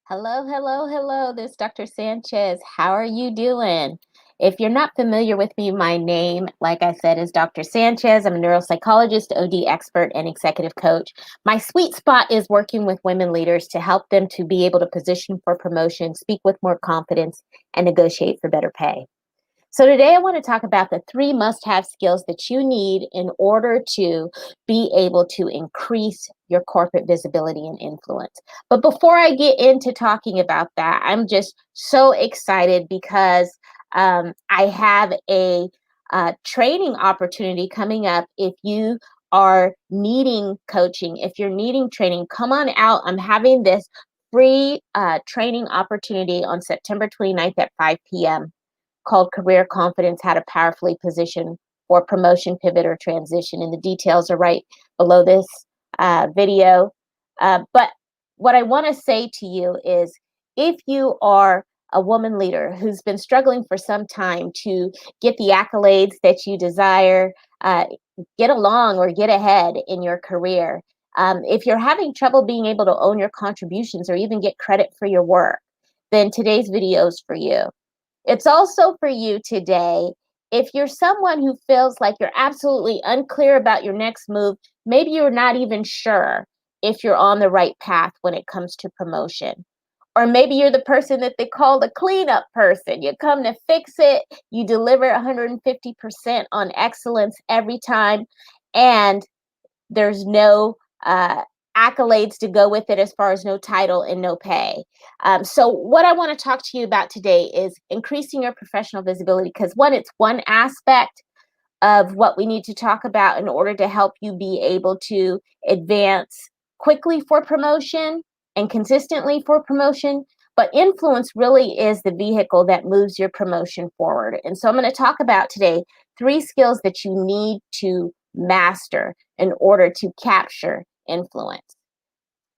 Hello, hello, hello. This is Dr. Sanchez. How are you doing? If you're not familiar with me, my name, like I said, is Dr. Sanchez. I'm a neuropsychologist, OD expert, and executive coach. My sweet spot is working with women leaders to help them to be able to position for promotion, speak with more confidence, and negotiate for better pay. So today I want to talk about the 3 must-have skills that you need in order to be able to increase your corporate visibility and influence. But before I get into talking about that, I'm just so excited because I have a training opportunity coming up. If you are needing coaching, if you're needing training, come on out. I'm having this free training opportunity on September 29th at 5 p.m. called Career Confidence: How to Powerfully Position for Promotion, Pivot, or Transition. And the details are right below this video. But what I want to say to you is if you are a woman leader who's been struggling for some time to get the accolades that you desire, get along or get ahead in your career, if you're having trouble being able to own your contributions or even get credit for your work, then today's video is for you. It's also for you today. If you're someone who feels like you're absolutely unclear about your next move, maybe you're not even sure if you're on the right path when it comes to promotion. Or maybe you're the person that they call the cleanup person. You come to fix it, you deliver 150% on excellence every time, and there's no accolades to go with it as far as no title and no pay. So what I want to talk to you about today is increasing your professional visibility, because it's one aspect of what we need to talk about in order to help you be able to advance quickly for promotion and consistently for promotion. But influence really is the vehicle that moves your promotion forward. And so I'm going to talk about today 3 skills that you need to master in order to capture influence.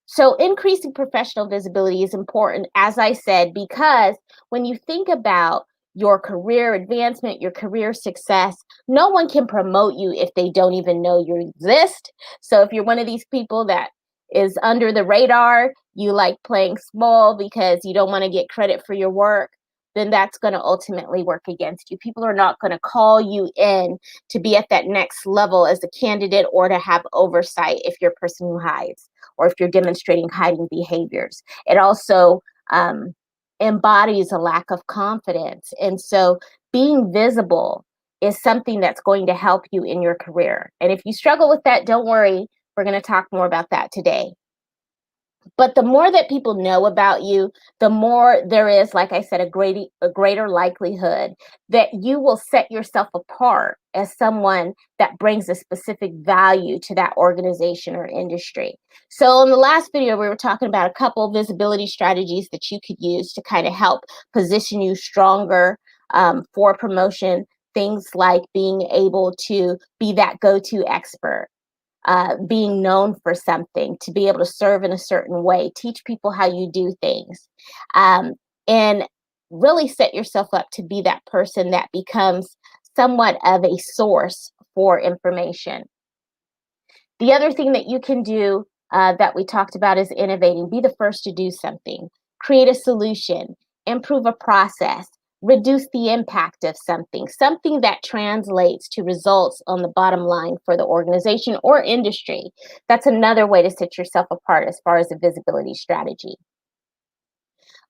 So increasing professional visibility is important, as I said, because when you think about your career advancement, your career success, no one can promote you if they don't even know you exist. So if you're one of these people that is under the radar, you like playing small because you don't want to get credit for your work, then that's going to ultimately work against you. People are not going to call you in to be at that next level as a candidate or to have oversight if you're a person who hides or if you're demonstrating hiding behaviors. It also embodies a lack of confidence. And so being visible is something that's going to help you in your career. And if you struggle with that, don't worry. We're going to talk more about that today. But the more that people know about you, the more there is, like I said, a greater likelihood that you will set yourself apart as someone that brings a specific value to that organization or industry. So in the last video, we were talking about a couple visibility strategies that you could use to kind of help position you stronger for promotion. Things like being able to be that go-to expert, being known for something, to be able to serve in a certain way, teach people how you do things, and really set yourself up to be that person that becomes somewhat of a source for information. The other thing that you can do that we talked about is innovating. Be the first to do something, create a solution, improve a process, reduce the impact of something that translates to results on the bottom line for the organization or industry. That's another way to set yourself apart as far as a visibility strategy.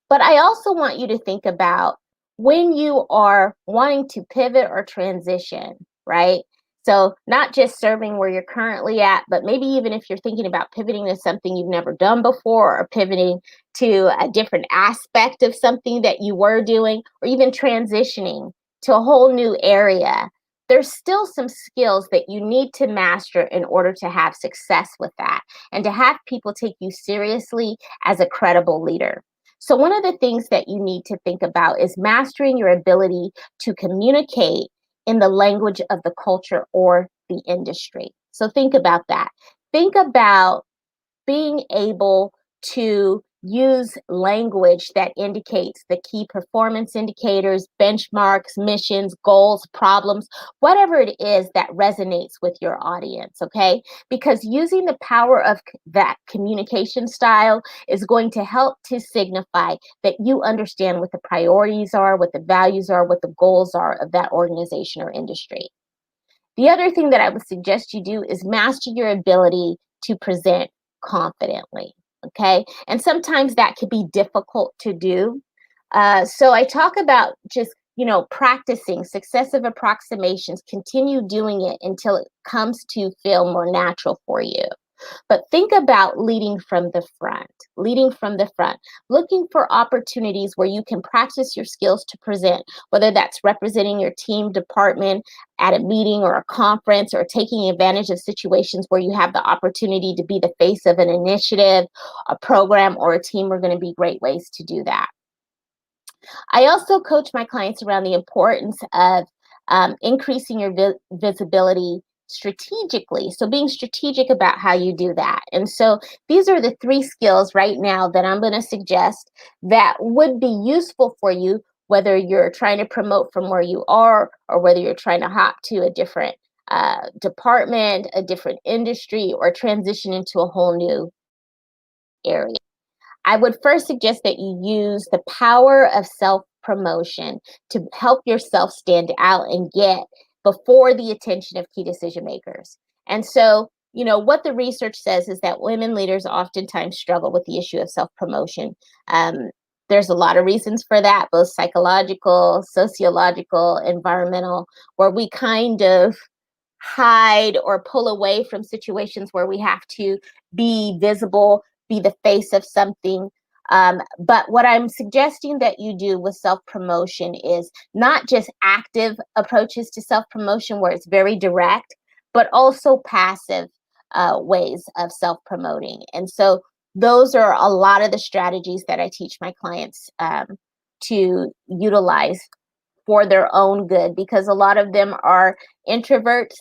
But I also want you to think about when you are wanting to pivot or transition, right? So not just serving where you're currently at, but maybe even if you're thinking about pivoting to something you've never done before, or pivoting to a different aspect of something that you were doing, or even transitioning to a whole new area, there's still some skills that you need to master in order to have success with that and to have people take you seriously as a credible leader. So one of the things that you need to think about is mastering your ability to communicate in the language of the culture or the industry. So think about that. Think about being able to use language that indicates the key performance indicators, benchmarks, missions, goals, problems, whatever it is that resonates with your audience, okay? Because using the power of that communication style is going to help to signify that you understand what the priorities are, what the values are, what the goals are of that organization or industry. The other thing that I would suggest you do is master your ability to present confidently. Okay. And sometimes that can be difficult to do. So I talk about just, practicing successive approximations, continue doing it until it comes to feel more natural for you. But think about leading from the front, looking for opportunities where you can practice your skills to present, whether that's representing your team department at a meeting or a conference, or taking advantage of situations where you have the opportunity to be the face of an initiative, a program, or a team are going to be great ways to do that. I also coach my clients around the importance of increasing your visibility strategically. So being strategic about how you do that. And so these are the 3 skills right now that I'm going to suggest that would be useful for you, whether you're trying to promote from where you are or whether you're trying to hop to a different department, a different industry, or transition into a whole new area. I would first suggest that you use the power of self-promotion to help yourself stand out and get before the attention of key decision makers. And so, what the research says is that women leaders oftentimes struggle with the issue of self-promotion. There's a lot of reasons for that, both psychological, sociological, environmental, where we kind of hide or pull away from situations where we have to be visible, be the face of something. But what I'm suggesting that you do with self-promotion is not just active approaches to self-promotion where it's very direct, but also passive ways of self-promoting. And so those are a lot of the strategies that I teach my clients to utilize for their own good, because a lot of them are introverts.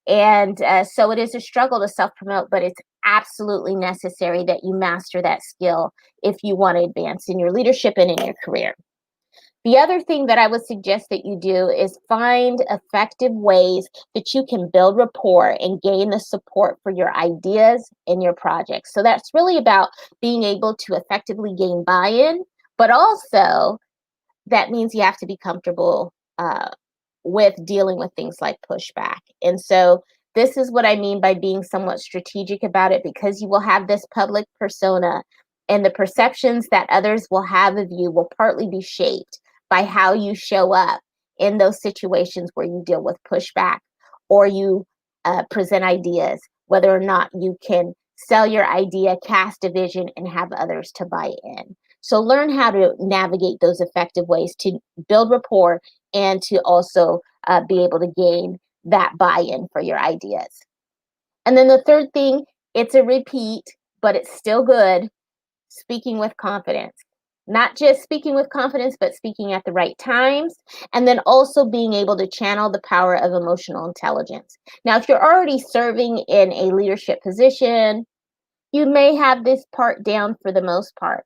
And so it is a struggle to self promote, but it's absolutely necessary that you master that skill if you want to advance in your leadership and in your career. The other thing that I would suggest that you do is find effective ways that you can build rapport and gain the support for your ideas and your projects. So that's really about being able to effectively gain buy in, but also that means you have to be comfortable with dealing with things like pushback. And so this is what I mean by being somewhat strategic about it, because you will have this public persona, and the perceptions that others will have of you will partly be shaped by how you show up in those situations where you deal with pushback or you present ideas, whether or not you can sell your idea, cast a vision, and have others to buy in. So learn how to navigate those effective ways to build rapport and to also be able to gain that buy-in for your ideas. And then the third thing, it's a repeat, but it's still good, speaking with confidence. Not just speaking with confidence, but speaking at the right times, and then also being able to channel the power of emotional intelligence. Now, if you're already serving in a leadership position, you may have this part down for the most part.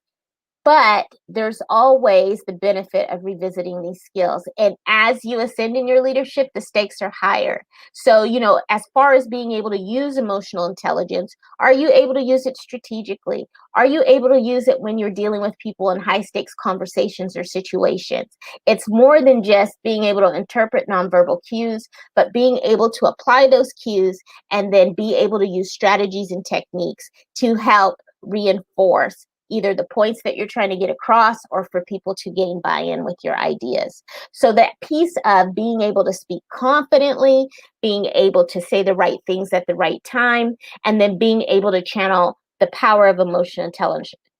But there's always the benefit of revisiting these skills. And as you ascend in your leadership, the stakes are higher. So, as far as being able to use emotional intelligence, are you able to use it strategically? Are you able to use it when you're dealing with people in high stakes conversations or situations? It's more than just being able to interpret nonverbal cues, but being able to apply those cues and then be able to use strategies and techniques to help reinforce either the points that you're trying to get across or for people to gain buy-in with your ideas. So that piece of being able to speak confidently, being able to say the right things at the right time, and then being able to channel the power of emotional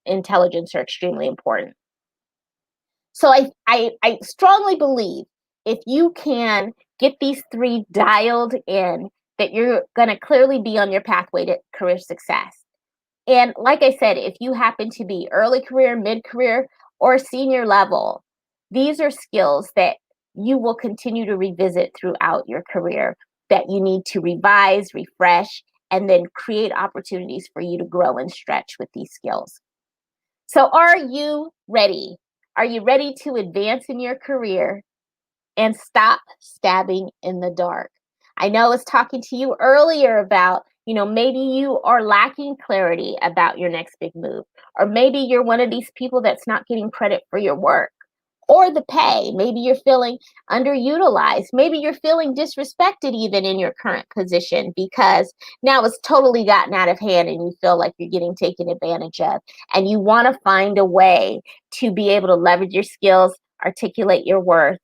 intelligence are extremely important. So I strongly believe if you can get these 3 dialed in, that you're going to clearly be on your pathway to career success. And like I said, if you happen to be early career, mid career, or senior level, these are skills that you will continue to revisit throughout your career, that you need to revise, refresh, and then create opportunities for you to grow and stretch with these skills. So are you ready? Are you ready to advance in your career and stop stabbing in the dark? I know I was talking to you earlier about, maybe you are lacking clarity about your next big move, or maybe you're one of these people that's not getting credit for your work or the pay. Maybe you're feeling underutilized. Maybe you're feeling disrespected even in your current position because now it's totally gotten out of hand and you feel like you're getting taken advantage of. And you want to find a way to be able to leverage your skills, articulate your worth,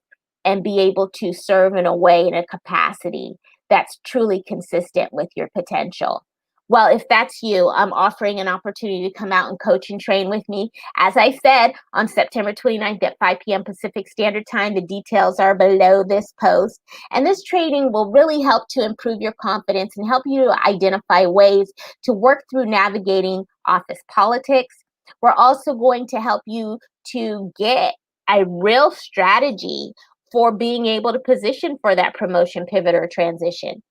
and be able to serve in a way, in a capacity that's truly consistent with your potential. Well, if that's you, I'm offering an opportunity to come out and coach and train with me. As I said, on September 29th at 5 p.m. Pacific Standard Time. The details are below this post. And this training will really help to improve your confidence and help you to identify ways to work through navigating office politics. We're also going to help you to get a real strategy for being able to position for that promotion, pivot, or transition.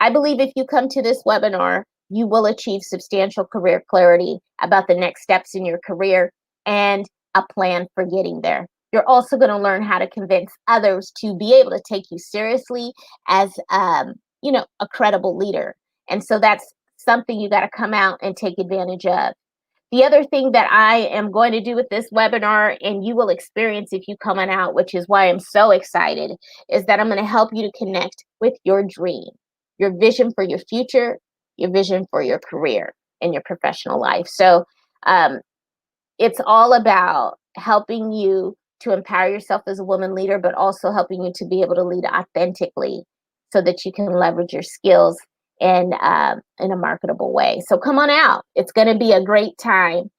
I believe if you come to this webinar, you will achieve substantial career clarity about the next steps in your career and a plan for getting there. You're also going to learn how to convince others to be able to take you seriously as, a credible leader. And so that's something you got to come out and take advantage of. The other thing that I am going to do with this webinar, and you will experience if you come on out, which is why I'm so excited, is that I'm going to help you to connect with your dream, your vision for your future, your vision for your career and your professional life. So it's all about helping you to empower yourself as a woman leader, but also helping you to be able to lead authentically so that you can leverage your skills in a marketable way. So come on out. It's going to be a great time.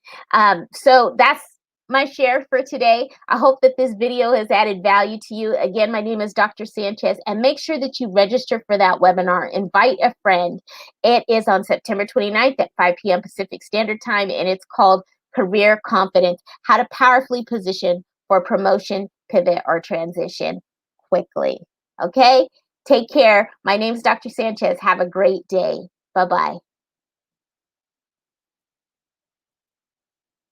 So that's my share for today. I hope that this video has added value to you. Again, my name is Dr. Sanchez, and make sure that you register for that webinar. Invite a friend. It is on September 29th at 5 p.m. Pacific Standard Time, and it's called Career Confidence, how to powerfully position for promotion, pivot, or transition quickly. Okay? Take care. My name is Dr. Sanchez. Have a great day. Bye-bye.